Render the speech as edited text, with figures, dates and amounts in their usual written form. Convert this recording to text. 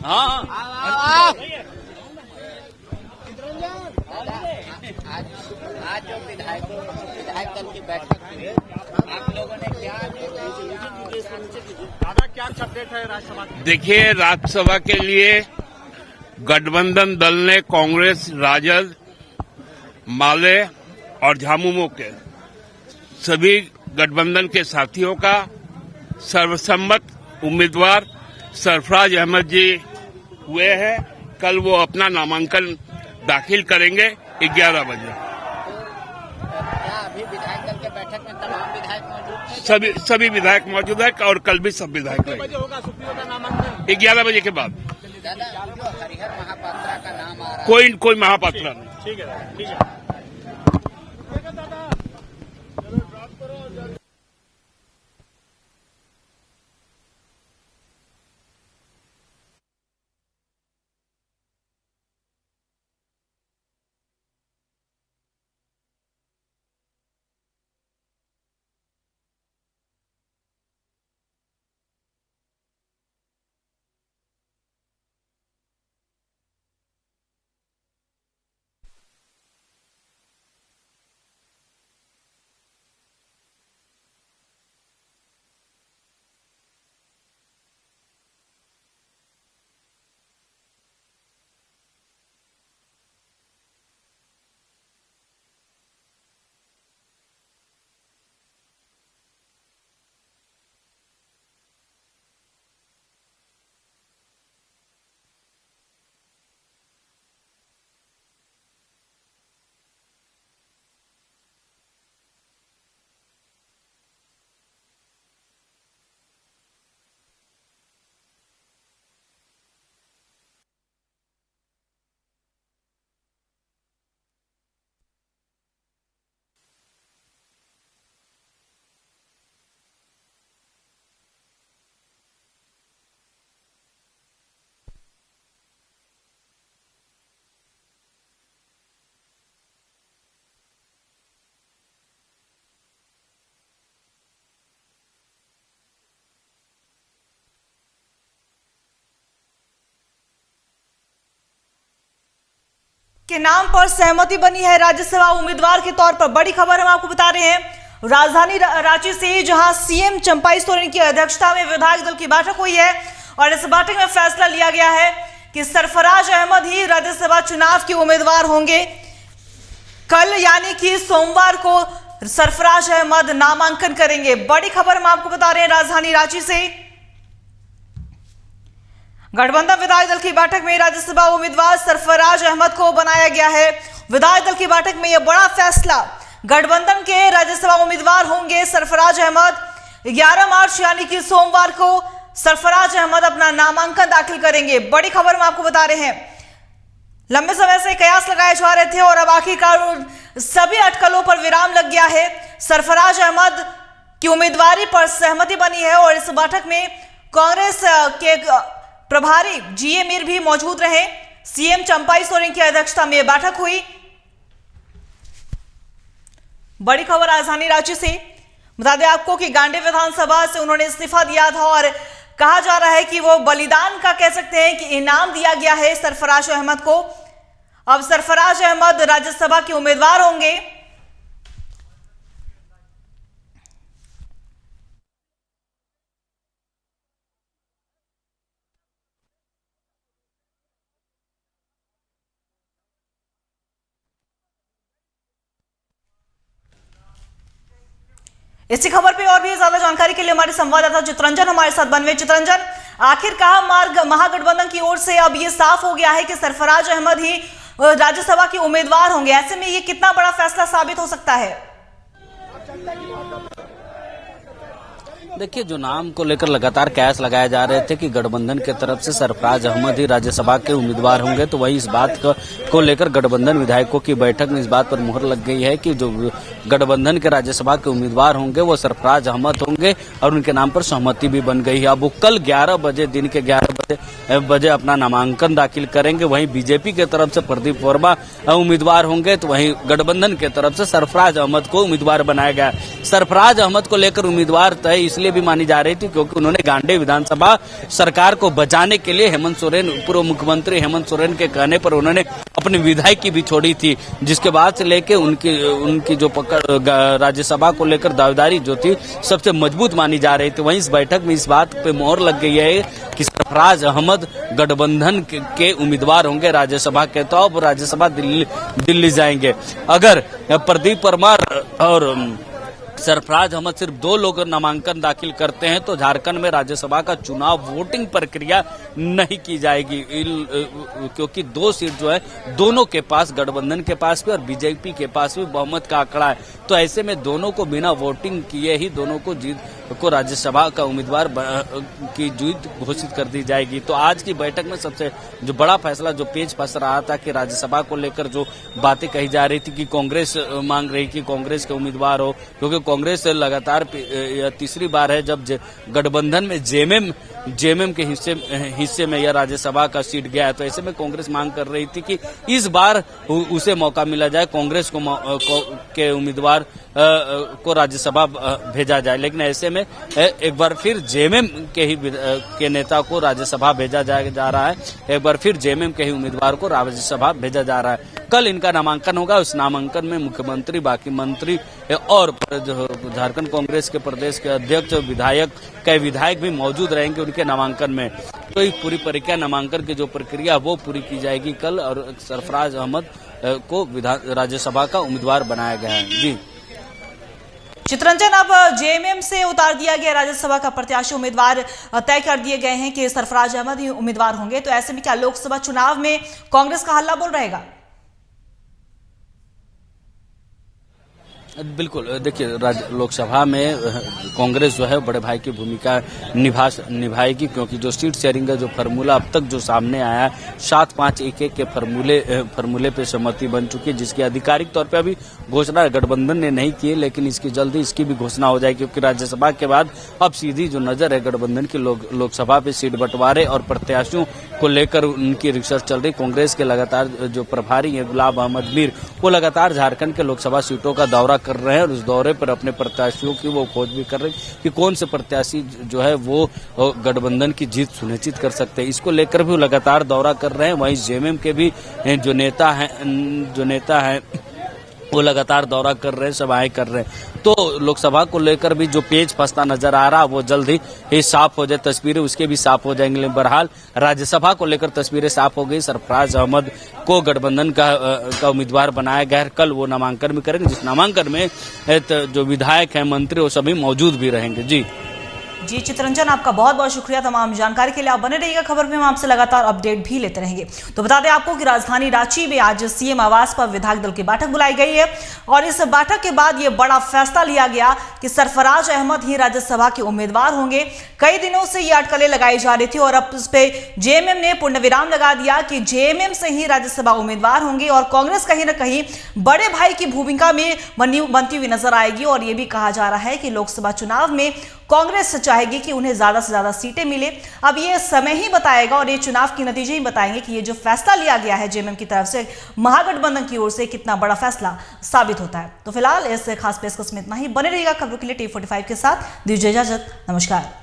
हाँ आज जो विधायक दल की बैठक हुई, आप लोगों ने क्या अपडेट है राज्यसभा? देखिए, राज्यसभा के लिए गठबंधन दल ने कांग्रेस, राजद, माले और झामुमो के सभी गठबंधन के साथियों का सर्वसम्मत उम्मीदवार सरफराज अहमद जी हुए हैं। कल वो अपना नामांकन दाखिल करेंगे 11 बजे। क्या अभी विधायक दल के बैठक में तमाम विधायक मौजूद थे? सभी विधायक मौजूद है और कल भी सब विधायक रहेंगे। 11 बजे के बाद। दादा, जो हरिहर महापात्रा का नाम आ रहा है, कोई महापात्रा नहीं। ठीक है। के नाम पर सहमति बनी है राज्यसभा उम्मीदवार के तौर पर। बड़ी खबर हम आपको बता रहे हैं राजधानी रांची से, जहां सीएम चंपाई सोरेन की अध्यक्षता में विधायक दल की बैठक हुई है और इस बैठक में फैसला लिया गया है कि सरफराज अहमद ही राज्यसभा चुनाव के उम्मीदवार होंगे। कल यानी कि सोमवार को सरफराज अहमद नामांकन करेंगे। बड़ी खबर हम आपको बता रहे हैं राजधानी रांची से। गठबंधन विधायक दल की बैठक में राज्यसभा उम्मीदवार सरफराज अहमद को बनाया गया है। विधायक दल की बैठक में यह बड़ा फैसला, गठबंधन के राज्यसभा उम्मीदवार होंगे सरफराज अहमद। 11 मार्च यानी कि सोमवार को सरफराज अहमद अपना नामांकन दाखिल करेंगे। बड़ी खबर हम आपको बता रहे हैं। लंबे समय से कयास लगाए जा रहे थे और अब आखिरकार सभी अटकलों पर विराम लग गया है। सरफराज अहमद की उम्मीदवारी पर सहमति बनी है और इस बैठक में कांग्रेस के प्रभारी जीए मीर भी मौजूद रहे। सीएम चंपाई सोरेन की अध्यक्षता में बैठक हुई। बड़ी खबर राजधानी रांची से। बता दें आपको कि गांडी विधानसभा से उन्होंने इस्तीफा दिया था और कहा जा रहा है कि वो बलिदान का कह सकते हैं कि इनाम दिया गया है सरफराज अहमद को। अब सरफराज अहमद राज्यसभा के उम्मीदवार होंगे। इसी खबर पे और भी ज्यादा जानकारी के लिए हमारे संवाददाता चित्रंजन हमारे साथ बनवे। चित्रंजन, आखिरकार महागठबंधन की ओर से अब ये साफ हो गया है कि सरफराज अहमद ही राज्यसभा के उम्मीदवार होंगे। ऐसे में ये कितना बड़ा फैसला साबित हो सकता है? देखिए, जो नाम को लेकर लगातार कयास लगाए जा रहे थे कि गठबंधन की तरफ से सरफराज अहमद ही राज्यसभा के उम्मीदवार होंगे, तो वही इस बात को लेकर गठबंधन विधायकों की बैठक में इस बात पर मुहर लग गई है कि जो गठबंधन के राज्यसभा के उम्मीदवार होंगे वो सरफराज अहमद होंगे और उनके नाम पर सहमति भी बन गई है। अब वो कल 11 बजे, दिन के 11 बजे अपना नामांकन दाखिल करेंगे। वहीं बीजेपी की तरफ से प्रदीप वर्मा उम्मीदवार होंगे, तो वहीं गठबंधन की तरफ से सरफराज अहमद को उम्मीदवार बनाया गया। सरफराज अहमद को लेकर उम्मीदवार तय इसलिए इसलिए भी मानी जा रही थी क्योंकि उन्होंने गांडे विधानसभा सरकार को बचाने के लिए हेमंत सोरेन, पूर्व मुख्यमंत्री हेमंत सोरेन के कहने पर उन्होंने अपनी विधायकी भी छोड़ी थी, जिसके बाद से लेके उनकी जो पकड़ राज्यसभा को लेकर दावेदारी जो थी सबसे मजबूत मानी जा रही थी। वहीं इस बैठक में इस बात पे मोहर लग गई है कि सरफराज अहमद गठबंधन के उम्मीदवार होंगे राज्यसभा के, तो अब राज्यसभा दिल्ली जाएंगे। अगर प्रदीप परमार और सरफराज अहमद सिर्फ 2 लोग नामांकन दाखिल करते हैं तो झारखंड में राज्यसभा का चुनाव वोटिंग प्रक्रिया नहीं की जाएगी, क्योंकि 2 सीट जो है दोनों के पास, गठबंधन के पास भी और बीजेपी के पास भी बहुमत का आंकड़ा है। तो ऐसे में दोनों को बिना वोटिंग किए ही दोनों को राज्यसभा का उम्मीदवार की जीत घोषित कर दी जाएगी। तो आज की बैठक में सबसे जो बड़ा फैसला जो पेच फंस रहा था कि राज्यसभा को लेकर जो बातें कही जा रही थी कि कांग्रेस मांग रही कि कांग्रेस के उम्मीदवार हो, क्योंकि कांग्रेस लगातार तीसरी बार है जब गठबंधन में जेएमएम के हिस्से में यह राज्यसभा का सीट गया है। तो ऐसे में कांग्रेस मांग कर रही थी कि इस बार उसे मौका मिला जाए, कांग्रेस के उम्मीदवार को राज्यसभा भेजा जाए। लेकिन ऐसे में एक बार फिर जेएमएम के नेता को राज्यसभा भेजा जा रहा है, एक बार फिर जेएमएम के ही उम्मीदवार को राज्यसभा भेजा जा रहा है। कल इनका नामांकन होगा, उस नामांकन में मुख्यमंत्री, बाकी मंत्री और झारखंड कांग्रेस के प्रदेश के अध्यक्ष, विधायक भी मौजूद रहेंगे उनके नामांकन में। तो ये पूरी प्रक्रिया, नामांकन की जो प्रक्रिया वो पूरी की जाएगी कल, और सरफराज अहमद को राज्यसभा का उम्मीदवार बनाया गया है। जी चित्रंजन, अब जेएमएम से उतार दिया गया राज्यसभा का प्रत्याशी, उम्मीदवार तय कर दिए गए हैं कि सरफराज अहमद ही उम्मीदवार होंगे। तो ऐसे में क्या लोकसभा चुनाव में कांग्रेस का हल्ला बोल रहेगा? बिल्कुल, देखिए लोकसभा में कांग्रेस जो है बड़े भाई की भूमिका निभाएगी, क्योंकि जो सीट शेयरिंग का जो फार्मूला अब तक जो सामने आया है 7-5-1-1 के फार्मूले पे सहमति बन चुकी है, जिसकी आधिकारिक तौर पे अभी घोषणा गठबंधन ने नहीं की है, लेकिन इसकी जल्दी इसकी भी घोषणा हो जाएगी, क्योंकि राज्यसभा के बाद अब सीधी जो नजर है गठबंधन की लोकसभा पे सीट बंटवारे और प्रत्याशियों को लेकर उनकी रिसर्च चल रही। कांग्रेस के लगातार जो प्रभारी है गुलाम अहमद मीर, वो लगातार झारखंड के लोकसभा सीटों का दौरा कर रहे हैं और उस दौरे पर अपने प्रत्याशियों की वो खोज भी कर रहे हैं कि कौन से प्रत्याशी जो है वो गठबंधन की जीत सुनिश्चित कर सकते हैं। इसको लेकर भी लगातार दौरा कर रहे हैं। वहीं जेएमएम के भी जो नेता हैं वो लगातार दौरा कर रहे हैं, सभाएं कर रहे हैं। तो लोकसभा को लेकर भी जो पेच फंसता नजर आ रहा वो जल्द ही साफ हो जाए, तस्वीरें उसके भी साफ हो जाएंगे। बहरहाल राज्यसभा को लेकर तस्वीरें साफ हो गई। सरफराज अहमद को गठबंधन का उम्मीदवार बनाया गया है। कल वो नामांकन भी करेंगे, जिस नामांकन में जो विधायक हैं, मंत्री, वो सभी मौजूद भी रहेंगे। जी चित्रंजन, आपका बहुत बहुत शुक्रिया तमाम जानकारी के लिए। आप बने रहिएगा खबर में, हम आपसे लगातार अपडेट भी लेते रहेंगे। तो बता दें आपको कि राजधानी रांची में आज सीएम आवास पर विधायक दल की बैठक बुलाई गई है और इस बैठक के बाद ये बड़ा फैसला लिया गया कि सरफराज अहमद ही राज्यसभा के उम्मीदवार होंगे। कई दिनों से ये अटकलें लगाई जा रही थी और अब उस पर जेएमएम ने पूर्ण विराम लगा दिया कि जेएमएम से ही राज्यसभा उम्मीदवार होंगे और कांग्रेस कहीं ना कहीं बड़े भाई की भूमिका में बनती हुई नजर आएगी। और ये भी कहा जा रहा है कि लोकसभा चुनाव में कांग्रेस चाहेगी कि उन्हें ज्यादा से ज्यादा सीटें मिले। अब ये समय ही बताएगा और ये चुनाव के नतीजे ही बताएंगे कि ये जो फैसला लिया गया है जेएमएम की तरफ से, महागठबंधन की ओर से, कितना बड़ा फैसला साबित होता है। तो फिलहाल इस खास पेशकश में इतना ही। बने रहिएगा खबरों के लिए T45 के साथ। दीजिए इजाजत, नमस्कार।